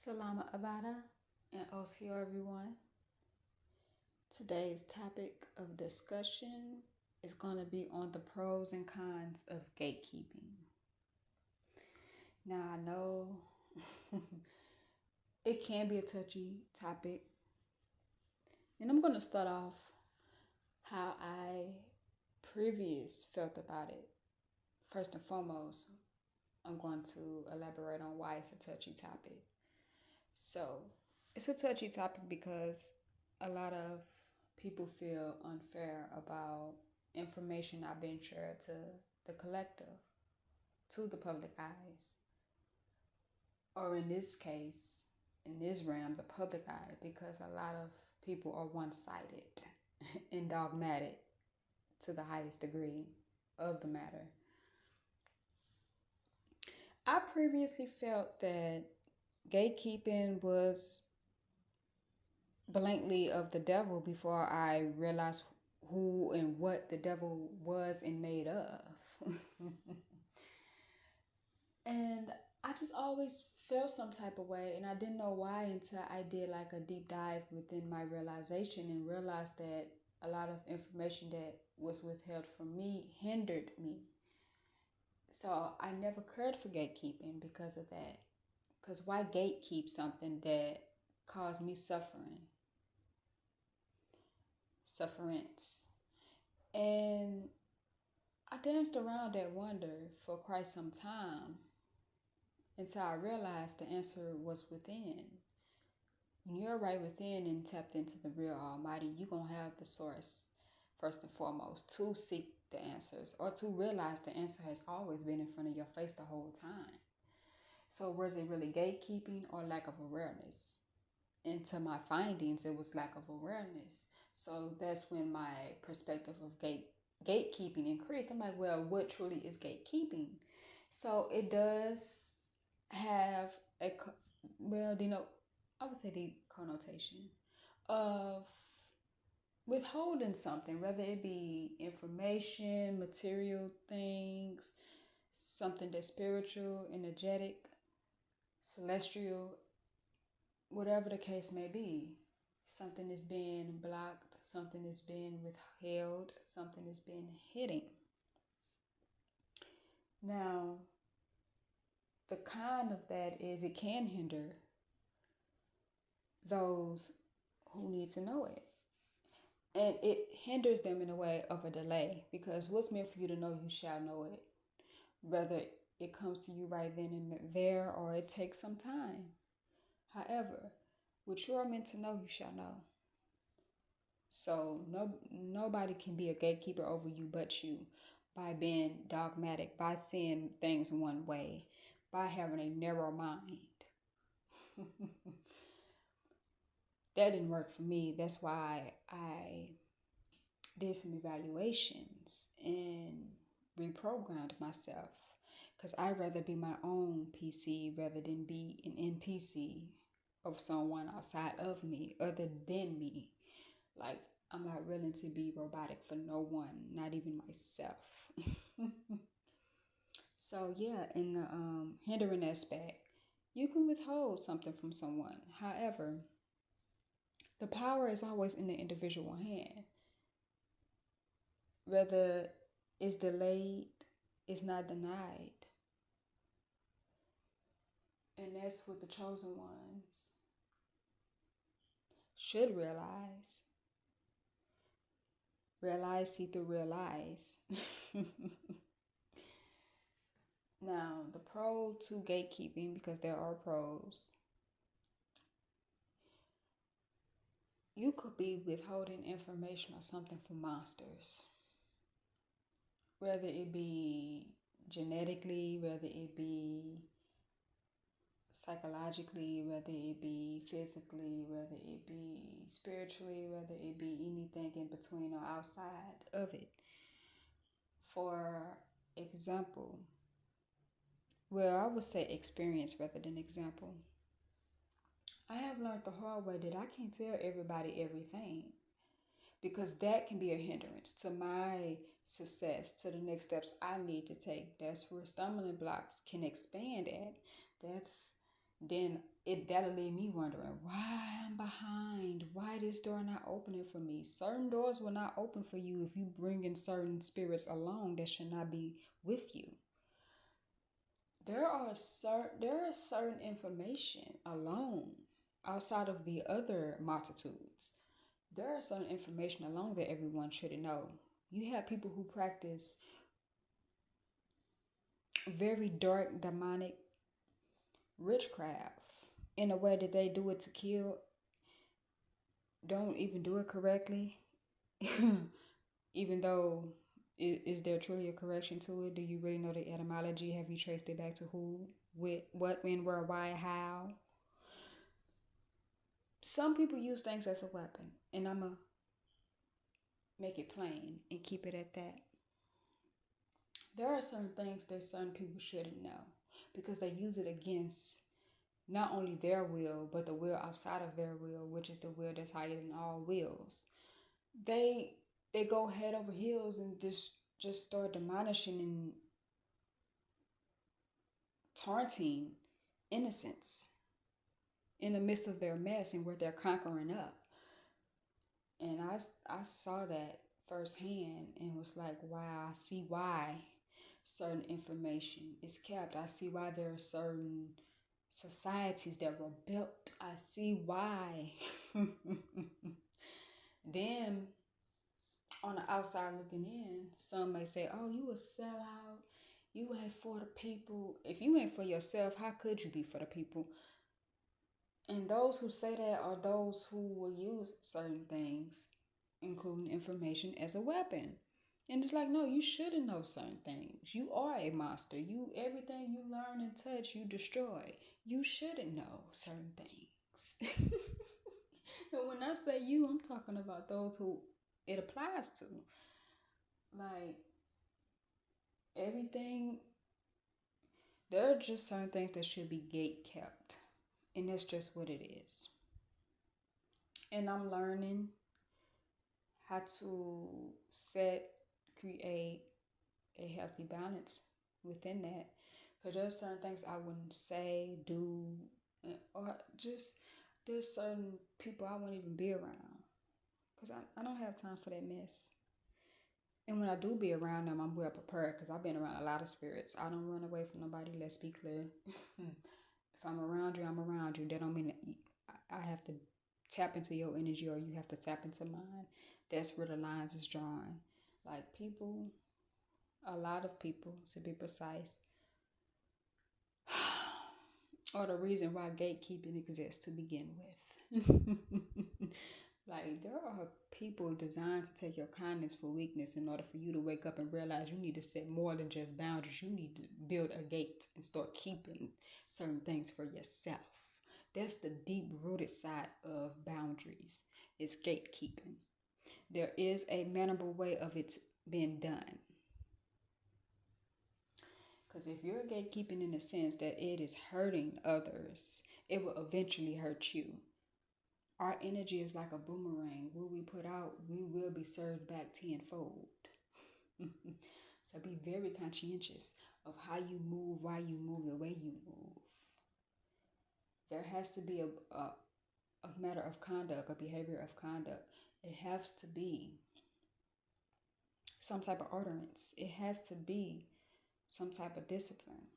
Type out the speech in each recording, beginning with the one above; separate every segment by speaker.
Speaker 1: Salama Abada and OCO everyone. Today's topic of discussion is going to be on the pros and cons of gatekeeping. Now, I know it can be a touchy topic, and I'm going to start off how I previous felt about it. First and foremost, I'm going to elaborate on why it's a touchy topic. So, it's a touchy topic because a lot of people feel unfair about information not being shared to the collective, to the public eyes, or in this case, in this realm, the public eye, because a lot of people are one sided and dogmatic to the highest degree of the matter. I previously felt that gatekeeping was blatantly of the devil before I realized who and what the devil was and made of. And I just always felt some type of way, and I didn't know why until I did like a deep dive within my realization and realized that a lot of information that was withheld from me hindered me. So I never cared for gatekeeping because of that. Because why gatekeep something that caused me sufferance? And I danced around that wonder for quite some time until I realized the answer was within. When you're right within and tapped into the real Almighty, you're going to have the source, first and foremost, to seek the answers or to realize the answer has always been in front of your face the whole time. So, was it really gatekeeping or lack of awareness? Into my findings, it was lack of awareness. So, that's when my perspective of gatekeeping increased. I'm like, well, what truly is gatekeeping? So, it does have a, well, I would say the connotation of withholding something, whether it be information, material things, something that's spiritual, energetic, celestial, whatever the case may be. Something is being blocked, something is being withheld, something is being hidden. Now, the con of that is it can hinder those who need to know it. And it hinders them in a way of a delay because what's meant for you to know, you shall know it. Whether it comes to you right then and there or it takes some time. However, what you are meant to know, you shall know. So nobody can be a gatekeeper over you but you by being dogmatic, by seeing things one way, by having a narrow mind. That didn't work for me. That's why I did some evaluations and reprogrammed myself because I'd rather be my own PC rather than be an NPC of someone outside of me, other than me. Like, I'm not willing to be robotic for no one, not even myself. So, yeah, in the hindering aspect, you can withhold something from someone. However, the power is always in the individual hand. Whether it's delayed, it's not denied. And that's what the chosen ones should realize. Realize, see through, realize. Now, the pro to gatekeeping, because there are pros, you could be withholding information or something from monsters. Whether it be genetically, whether it be psychologically, whether it be physically, whether it be spiritually, whether it be anything in between or outside of it. For example, well, I would say experience rather than example. I have learned the hard way that I can't tell everybody everything because that can be a hindrance to my success, to the next steps I need to take. That's where stumbling blocks can expand at. That's then that'll leave me wondering why I'm behind, why this door not opening for me. Certain doors will not open for you if you bring in certain spirits along that should not be with you. There is certain information alone outside of the other multitudes. There are certain information alone that everyone shouldn't know. You have people who practice very dark demonic witchcraft in a way that they do it to kill, don't even do it correctly. Even though, is there truly a correction to it? Do you really know the etymology? Have you traced it back to who, with, what, when, where, why, how? Some people use things as a weapon, and I'm going to make it plain and keep it at that. There are certain things that certain people shouldn't know because they use it against not only their will, but the will outside of their will, which is the will that's higher than all wills. They go head over heels and just start demolishing and taunting innocence in the midst of their mess and what they're conquering up. And I saw that firsthand and was like, wow, I see why certain information is kept. I see why there are certain societies that were built. I see why. Then on the outside looking in, some may say, oh, you a sellout. You ain't for the people. If you ain't for yourself, how could you be for the people? And those who say that are those who will use certain things, including information, as a weapon. And it's like, no, you shouldn't know certain things. You are a monster. Everything you learn and touch, you destroy. You shouldn't know certain things. And when I say you, I'm talking about those who it applies to. Like, everything, there are just certain things that should be gate kept. And that's just what it is. And I'm learning how to create a healthy balance within that. Because there's certain things I wouldn't say, do, or just there's certain people I won't even be around. Because I don't have time for that mess. And when I do be around them, I'm well prepared because I've been around a lot of spirits. I don't run away from nobody, let's be clear. If I'm around you, I'm around you. That don't mean I have to tap into your energy or you have to tap into mine. That's where the lines is drawn. Like people, a lot of people, to be precise, are the reason why gatekeeping exists to begin with. Like, there are people designed to take your kindness for weakness in order for you to wake up and realize you need to set more than just boundaries. You need to build a gate and start keeping certain things for yourself. That's the deep rooted side of boundaries. It's gatekeeping. There is a manageable way of it being done. Because if you're gatekeeping in the sense that it is hurting others, it will eventually hurt you. Our energy is like a boomerang. What we put out, we will be served back tenfold. So be very conscientious of how you move, why you move, the way you move. There has to be a matter of conduct, a behavior of conduct. It has to be some type of ordinance. It has to be some type of discipline.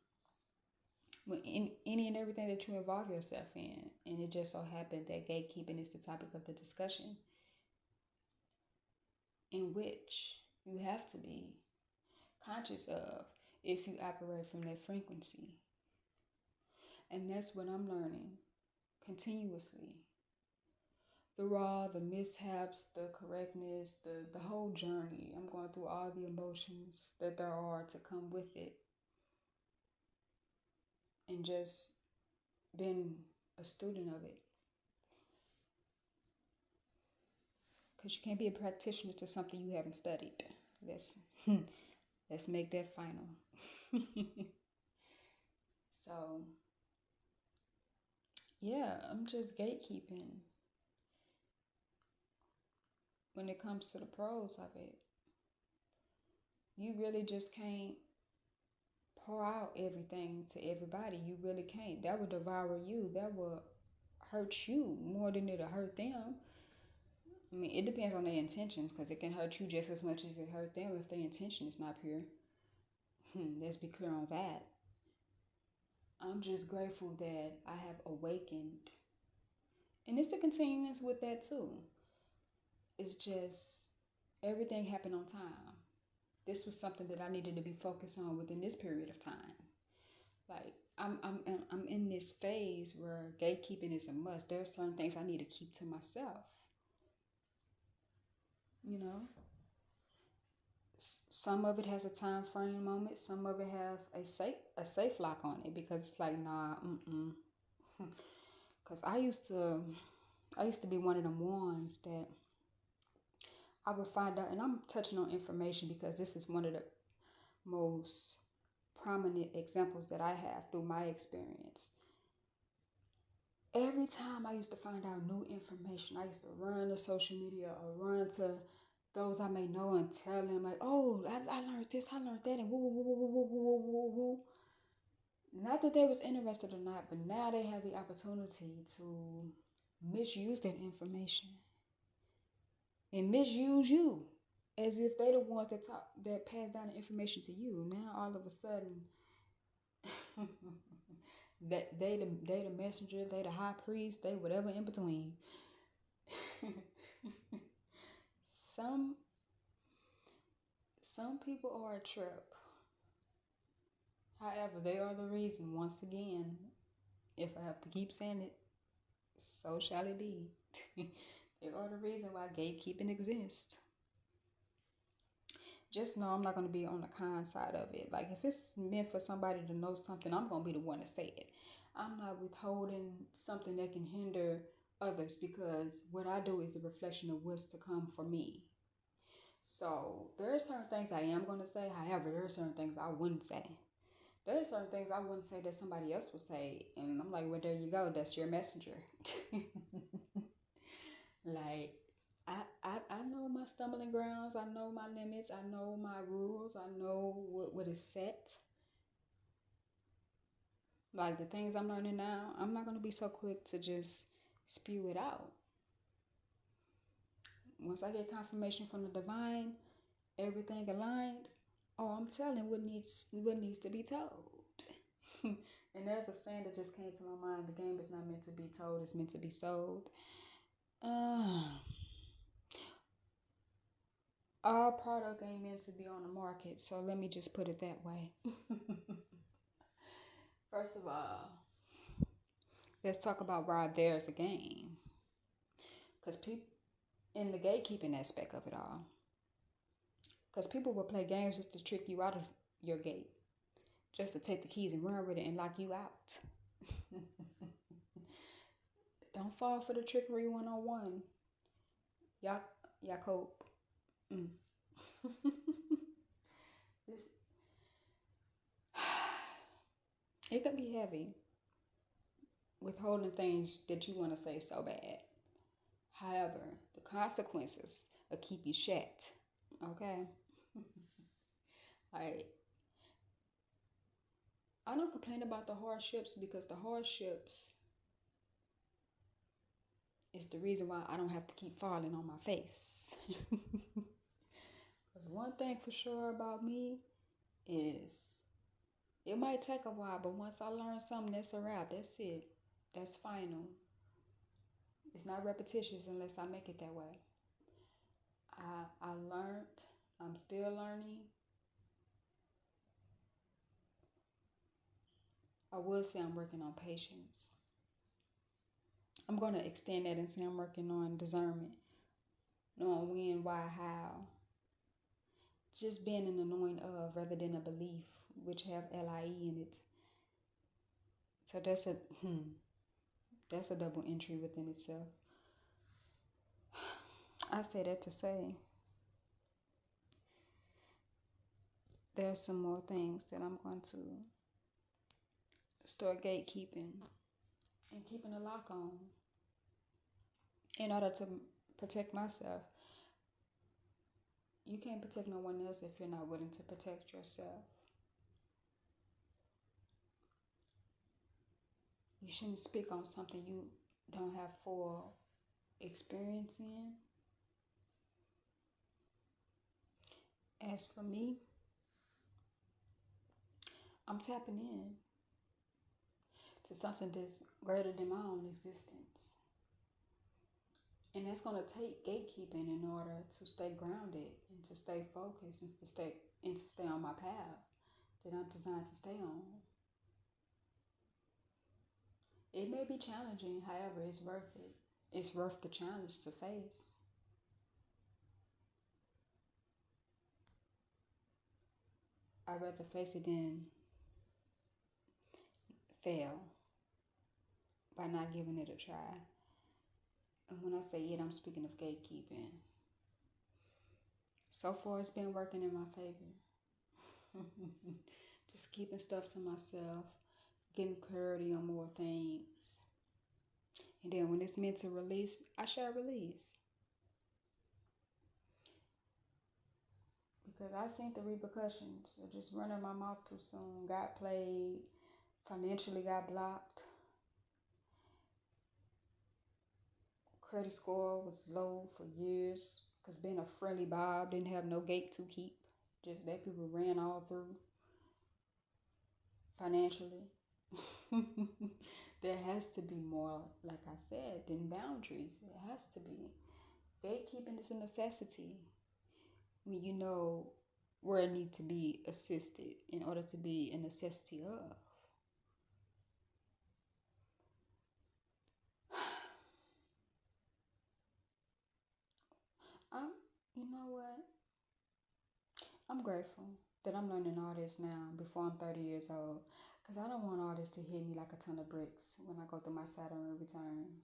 Speaker 1: In any and everything that you involve yourself in. And it just so happened that gatekeeping is the topic of the discussion, in which you have to be conscious of if you operate from that frequency. And that's what I'm learning continuously. Through all the mishaps, the correctness, the whole journey. I'm going through all the emotions that there are to come with it. And just been a student of it. Because you can't be a practitioner to something you haven't studied. Let's make that final. So, yeah, I'm just gatekeeping when it comes to the pros of it. You really just can't pour out everything to everybody. You really can't. That would devour you. That will hurt you more than it'll hurt them. I mean, it depends on their intentions because it can hurt you just as much as it hurt them if their intention is not pure. Let's be clear on that. I'm just grateful that I have awakened. And it's a continuance with that too. It's just everything happened on time. This was something that I needed to be focused on within this period of time. Like I'm in this phase where gatekeeping is a must. There are certain things I need to keep to myself. You know, some of it has a time frame moment. Some of it have a safe lock on it because it's like nah, mm. Because I used to be one of them ones that I would find out, and I'm touching on information because this is one of the most prominent examples that I have through my experience. Every time I used to find out new information, I used to run to social media or run to those I may know and tell them like, "Oh, I learned this, I learned that," and woo, woo, woo, woo, woo, woo, woo, woo. Not that they was interested or not, but now they have the opportunity to misuse that information and misuse you as if they the ones that pass down the information to you. Now all of a sudden that they the messenger, they the high priest, they whatever in between. some some people are a trip. However, they are the reason, once again, if I have to keep saying it, so shall it be. They are the reason why gatekeeping exists. Just know I'm not going to be on the con side of it. Like, if it's meant for somebody to know something, I'm going to be the one to say it. I'm not withholding something that can hinder others because what I do is a reflection of what's to come for me. So, there are certain things I am going to say. However, there are certain things I wouldn't say. There are certain things I wouldn't say that somebody else would say. And I'm like, well, there you go. That's your messenger. Like, I know my stumbling grounds. I know my limits. I know my rules. I know what is set. Like the things I'm learning now, I'm not going to be so quick to just spew it out. Once I get confirmation from the divine, everything aligned, oh, I'm telling what needs to be told. And there's a saying that just came to my mind: the game is not meant to be told; it's meant to be sold. Uh, Our product ain't meant to be on the market, so let me just put it that way. First of all, let's talk about why there's a game. Because people, in the gatekeeping aspect of it all, because people will play games just to trick you out of your gate, just to take the keys and run with it and lock you out. Don't fall for the trickery 101. Jacob. Mm. This, it could be heavy withholding things that you want to say so bad. However, the consequences will keep you shut. Okay? Like, I don't complain about the hardships because the hardships is the reason why I don't have to keep falling on my face. Because one thing for sure about me is it might take a while, but once I learn something, that's a wrap. That's it. That's final. It's not repetitious unless I make it that way. I learned. I'm still learning. I would say I'm working on patience. I'm going to extend that and say I'm working on discernment, knowing when, why, how. Just being an knowing of rather than a belief, which have LIE in it. So that's a double entry within itself. I say that to say there's some more things that I'm going to start gatekeeping and keeping a lock on in order to protect myself. You can't protect no one else if you're not willing to protect yourself. You shouldn't speak on something you don't have full experience in. As for me, I'm tapping in to something that's greater than my own existence. And that's going to take gatekeeping in order to stay grounded and to stay focused and to stay on my path that I'm designed to stay on. It may be challenging, however, it's worth it. It's worth the challenge to face. I'd rather face it than fail by not giving it a try. And when I say it, I'm speaking of gatekeeping. So far, it's been working in my favor. Just keeping stuff to myself, getting clarity on more things. And then when it's meant to release, I shall release. Because I seen the repercussions of just running my mouth too soon. Got played, financially got blocked, credit score was low for years because being a friendly Bob didn't have no gate to keep. Just that people ran all through financially. There has to be more, like I said, than boundaries. It has to be. Gatekeeping is a necessity when you know where it needs to be assisted in order to be a necessity of. I'm, you know what? I'm grateful that I'm learning all this now before I'm 30 years old. Because I don't want all this to hit me like a ton of bricks when I go through my Saturn return.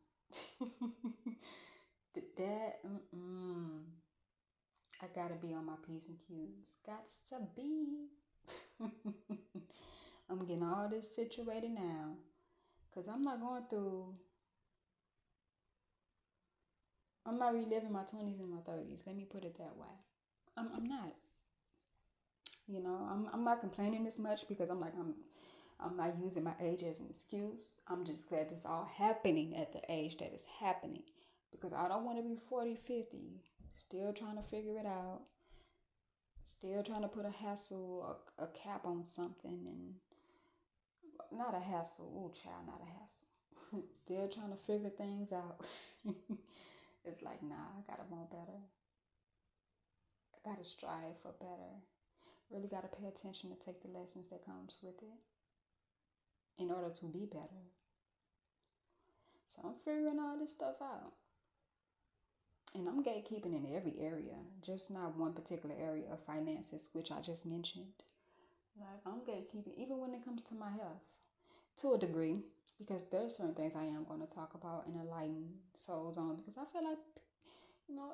Speaker 1: I gotta be on my P's and Q's. Got to be. I'm getting all this situated now. Because I'm not reliving my 20s and my 30s. Let me put it that way. I'm not. I'm not complaining this much because I'm not using my age as an excuse. I'm just glad it's all happening at the age that it's happening because I don't want to be 40, 50, still trying to figure it out, still trying to put a cap on something and not a hassle. Ooh, child, not a hassle. Still trying to figure things out. It's like, nah, I gotta want better. I gotta strive for better. Really gotta pay attention to take the lessons that comes with it in order to be better. So I'm figuring all this stuff out. And I'm gatekeeping in every area, just not one particular area of finances, which I just mentioned. Like I'm gatekeeping even when it comes to my health, to a degree, because there's certain things I am going to talk about and enlighten souls on because I feel like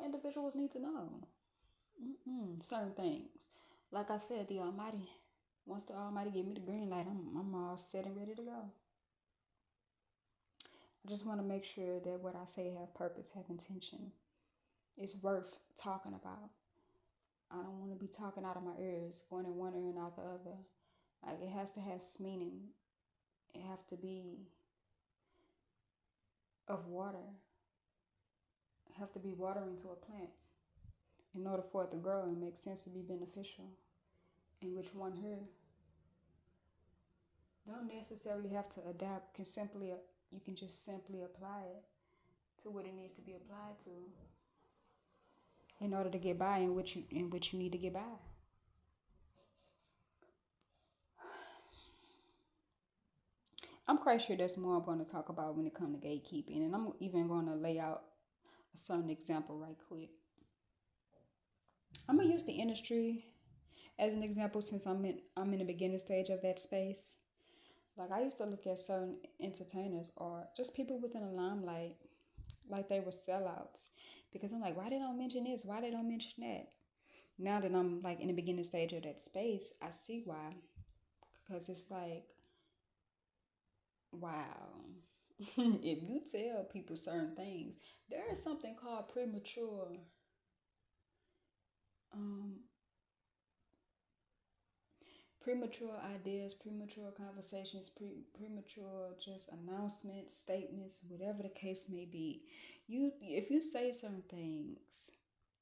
Speaker 1: individuals need to know certain things. Like I said, the Almighty, once the Almighty give me the green light, I'm all set and ready to go. I just want to make sure that what I say have purpose, have intention. It's worth talking about. I don't want to be talking out of my ears, going in one ear and out the other. Like it has to have meaning. It have to be of water. It have to be watering to a plant in order for it to grow and make sense to be beneficial. In which one here don't necessarily have to adapt. You can just simply apply it to what it needs to be applied to in order to get by in which you need to get by. I'm quite sure there's more I'm going to talk about when it comes to gatekeeping, and I'm even going to lay out a certain example right quick. I'm gonna use the industry as an example since I'm in the beginning stage of that space. Like I used to look at certain entertainers or just people within the limelight like they were sellouts because I'm like, why they don't mention this? Why they don't mention that? Now that I'm like in the beginning stage of that space, I see why. Because it's like, wow. If you tell people certain things, there is something called premature ideas, premature conversations, premature just announcements, statements, whatever the case may be. If you say certain things,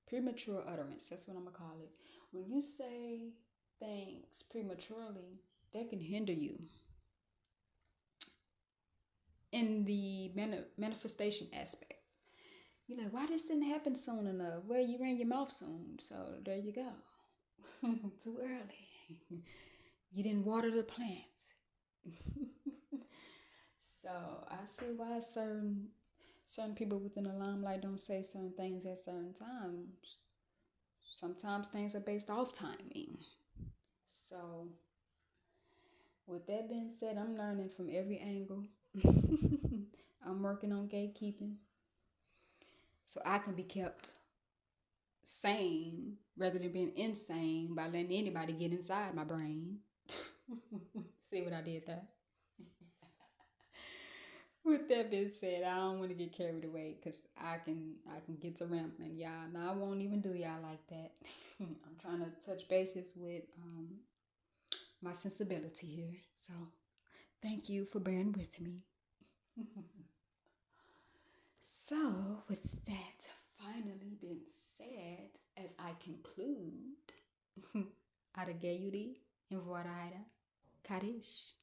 Speaker 1: premature utterance, that's what I'm gonna call it. When you say things prematurely, that can hinder you in the manifestation aspect. You're like, why this didn't happen soon enough? Well, you ran your mouth soon, so there you go. Too early. You didn't water the plants. So I see why certain people within the limelight don't say certain things at certain times. Sometimes things are based off timing. So with that being said, I'm learning from every angle. I'm working on gatekeeping so I can be kept sane rather than being insane by letting anybody get inside my brain. See what I did there? With that being said, I don't want to get carried away because I can get to rambling, y'all. Now I won't even do y'all like that. I'm trying to touch bases with my sensibility here. So thank you for bearing with me. So with that finally been said, as I conclude, Ada Gayudi and Voida Kadish.